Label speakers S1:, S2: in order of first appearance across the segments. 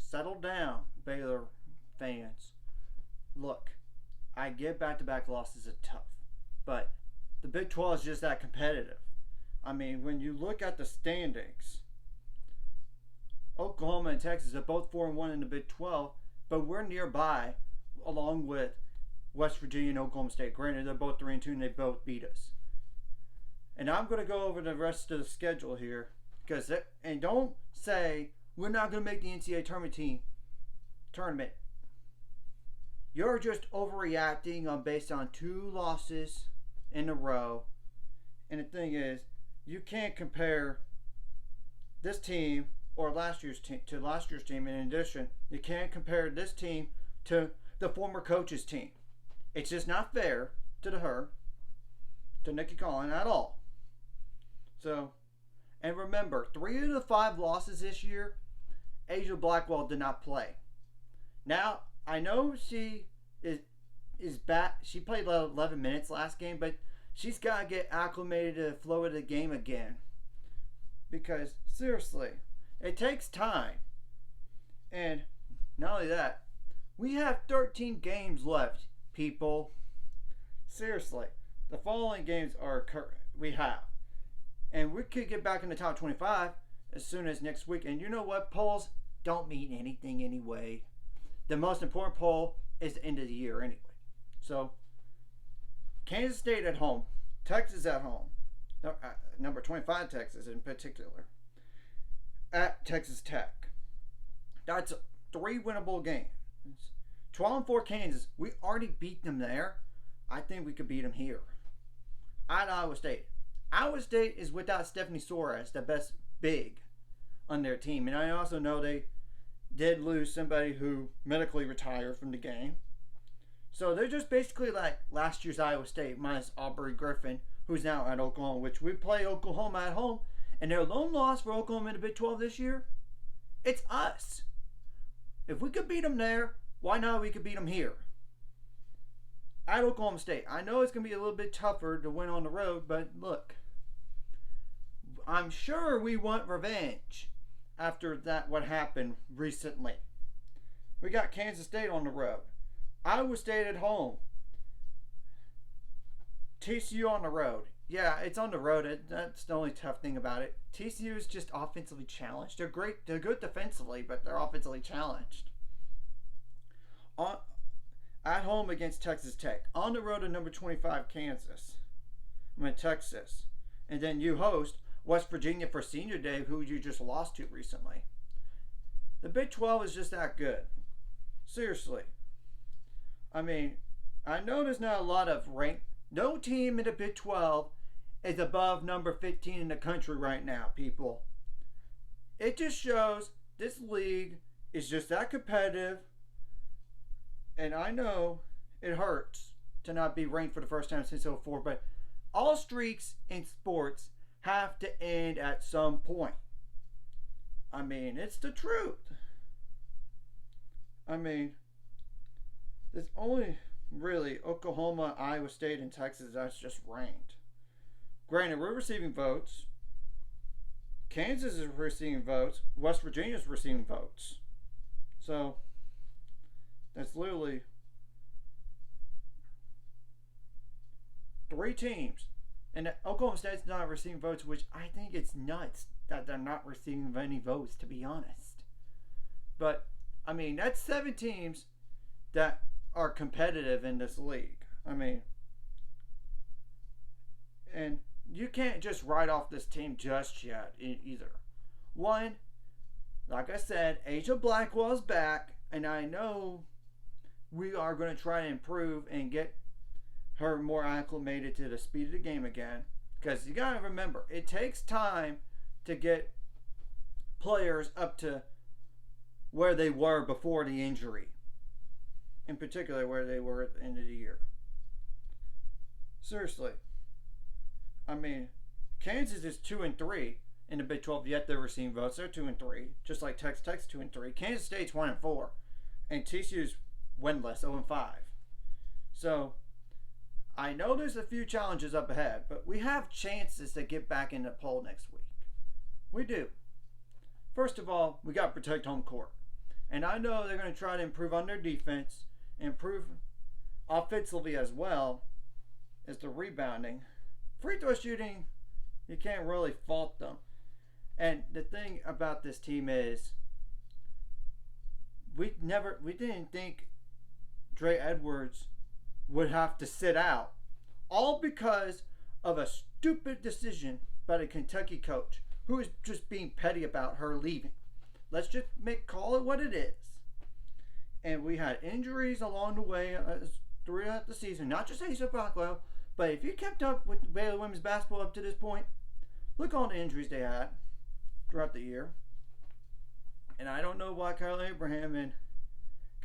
S1: settle down, Baylor fans. Look, I get back-to-back losses are tough, but the Big 12 is just that competitive. I mean, when you look at the standings, Oklahoma and Texas are both 4-1 in the Big 12, but we're nearby, along with West Virginia and Oklahoma State. Granted, they're both 3-2 and they both beat us. And I'm going to go over the rest of the schedule here, and don't say we're not going to make the NCAA tournament. You're just overreacting based on 2 losses in a row. And the thing is, you can't compare this team or last year's team to last year's team. In addition, you can't compare this team to the former coach's team. It's just not fair to Nikki Collin at all. So, and remember, 3 of the 5 losses this year, Asia Blackwell did not play. Now, I know she is back. She played 11 minutes last game, but she's got to get acclimated to the flow of the game again. Because, seriously, it takes time. And not only that, we have 13 games left, people. Seriously, the following games we have. And we could get back in the top 25 as soon as next week. And you know what? Polls don't mean anything anyway. The most important poll is the end of the year anyway. So, Kansas State at home. Texas at home. Number 25 Texas in particular. At Texas Tech. That's 3 winnable games. 12-4 Kansas. We already beat them there. I think we could beat them here. At Iowa State. Iowa State is without Stephanie Soares, the best big on their team. And I also know they did lose somebody who medically retired from the game. So they're just basically like last year's Iowa State minus Aubrey Griffin, who's now at Oklahoma, which we play Oklahoma at home. And their lone loss for Oklahoma in the Big 12 this year, it's us. If we could beat them there, why not we could beat them here? At Oklahoma State. I know it's going to be a little bit tougher to win on the road, but look, I'm sure we want revenge after what happened recently. We got Kansas State on the road. Iowa State at home. TCU on the road. Yeah, it's on the road. That's the only tough thing about it. TCU is just offensively challenged. They're great. They're good defensively, but they're offensively challenged. At home against Texas Tech. On the road to number 25 Texas. And then you host West Virginia for Senior Day, who you just lost to recently. The Big 12 is just that good. Seriously. I mean, I know there's not a lot of rank. No team in the Big 12 is above number 15 in the country right now, people. It just shows this league is just that competitive. And I know it hurts to not be ranked for the first time since 2004, but all streaks in sports have to end at some point. I mean, it's the truth. I mean, there's only really Oklahoma, Iowa State, and Texas that's just ranked. Granted, we're receiving votes. Kansas is receiving votes. West Virginia is receiving votes. So, that's literally 3 teams. And Oklahoma State's not receiving votes, which I think it's nuts that they're not receiving any votes, to be honest. But, I mean, that's 7 teams that are competitive in this league. I mean, and you can't just write off this team just yet either. One, like I said, Asia Blackwell's back, and I know we are going to try to improve and get her more acclimated to the speed of the game again. Because you got to remember, it takes time to get players up to where they were before the injury. In particular, where they were at the end of the year. Seriously. I mean, Kansas is 2-3 in the Big 12, yet they're receiving votes. They're 2-3, just like Texas 2-3. Kansas State's 1-4, and TCU's winless, 0-5. So, I know there's a few challenges up ahead, but we have chances to get back in the poll next week. We do. First of all, we got to protect home court. And I know they're going to try to improve on their defense, improve offensively as well as the rebounding. Free throw shooting, you can't really fault them. And the thing about this team is, we didn't think Dre Edwards would have to sit out, all because of a stupid decision by the Kentucky coach who is just being petty about her leaving. Let's just call it what it is. And we had injuries along the way throughout the season, not just Asa Blackwell, but if you kept up with Baylor women's basketball up to this point, look at all the injuries they had throughout the year. And I don't know why Kyle Abraham and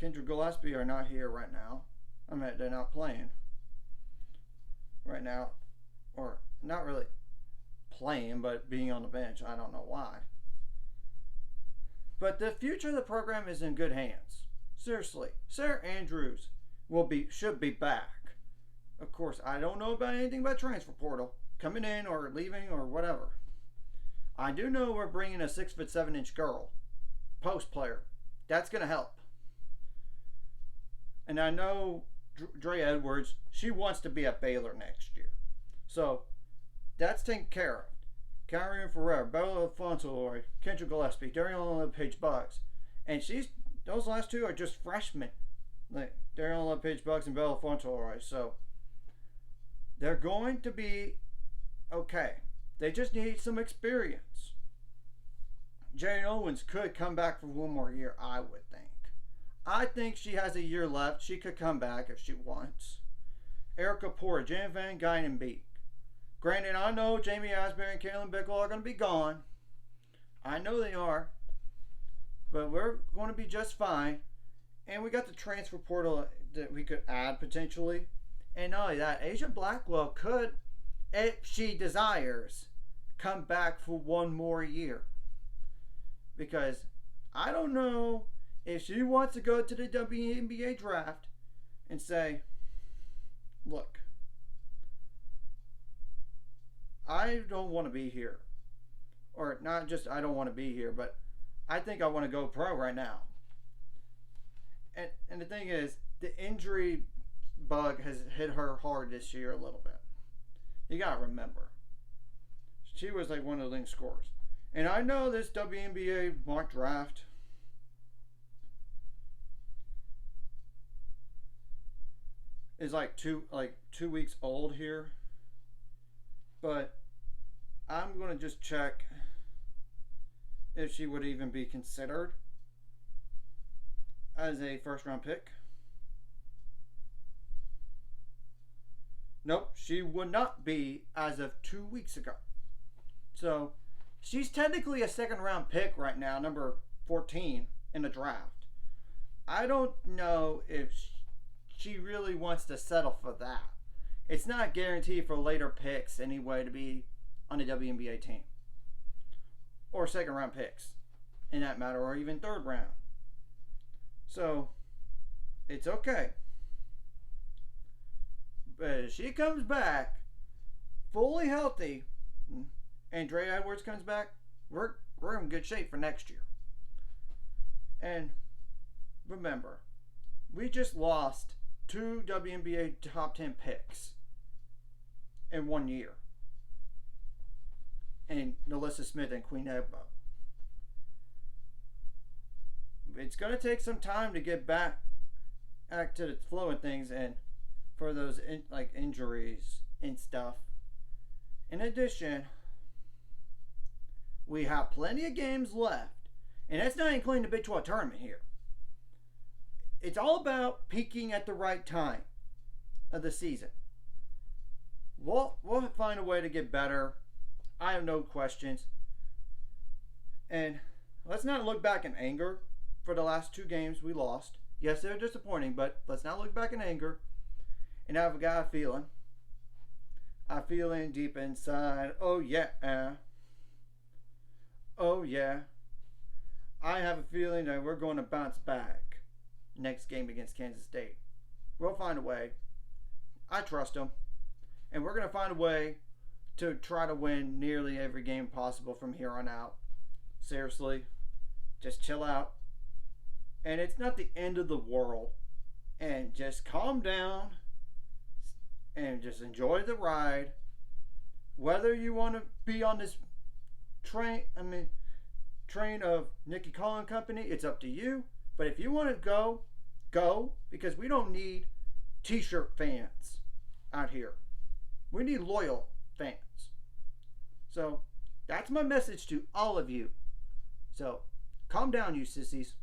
S1: Kendra Gillespie are not here right now. I mean, they're not playing right now, or not really playing, but being on the bench. I don't know why. But the future of the program is in good hands. Seriously, Sarah Andrews should be back. Of course, I don't know about anything about transfer portal coming in or leaving or whatever. I do know we're bringing a 6'7" girl, post player. That's gonna help. And I know Dre Edwards, she wants to be at Baylor next year, so that's taken care of. Kyrian Ferrer, Bella Fonseloy, Kendra Gillespie, Darian Page Bugs, and those last two are just freshmen, like Darian Page Bugs and Bella Fonseloy. So they're going to be okay. They just need some experience. Jane Owens could come back for one more year, I would think. I think she has a year left. She could come back if she wants. Erica Porter, Jan Van Gynenbeek. Granted, I know Jamie Asbury and Kaylin Bickle are going to be gone. I know they are. But we're going to be just fine. And we got the transfer portal that we could add potentially. And not only that, Asia Blackwell could, if she desires, come back for one more year. Because I don't know if she wants to go to the WNBA draft and say, look, I don't want to be here. Or not just I don't want to be here, but I think I want to go pro right now. And the thing is, the injury bug has hit her hard this year a little bit. You got to remember. She was like one of the leading scorers. And I know this WNBA mock draft is like two weeks old here. But I'm going to just check if she would even be considered as a first round pick. Nope, she would not be as of 2 weeks ago. So she's technically a second round pick right now, number 14 in the draft. I don't know if she really wants to settle for that. It's not guaranteed for later picks anyway to be on the WNBA team. Or second round picks in that matter, or even third round. So it's okay. But if she comes back fully healthy and Dre Edwards comes back, we're in good shape for next year. And remember, we just lost 2 WNBA top 10 picks in 1 year. And Alyssa Smith and Queen Egbo. It's going to take some time to get back to the flow of things and for those injuries and stuff. In addition, we have plenty of games left. And that's not including the Big 12 tournament here. It's all about peaking at the right time of the season. We'll find a way to get better. I have no questions. And let's not look back in anger for the last 2 games we lost. Yes, they're disappointing, but let's not look back in anger. And I've got a feeling. I'm feeling deep inside. Oh, yeah. Oh, yeah. I have a feeling that we're going to bounce back next game against Kansas State. We'll find a way. I trust them. And we're going to find a way to try to win nearly every game possible from here on out. Seriously, just chill out. And it's not the end of the world. And just calm down and just enjoy the ride. Whether you want to be on this train of Nikki Collin Company, it's up to you. But if you want to go, because we don't need t-shirt fans out here. We need loyal fans. So that's my message to all of you. So calm down, you sissies.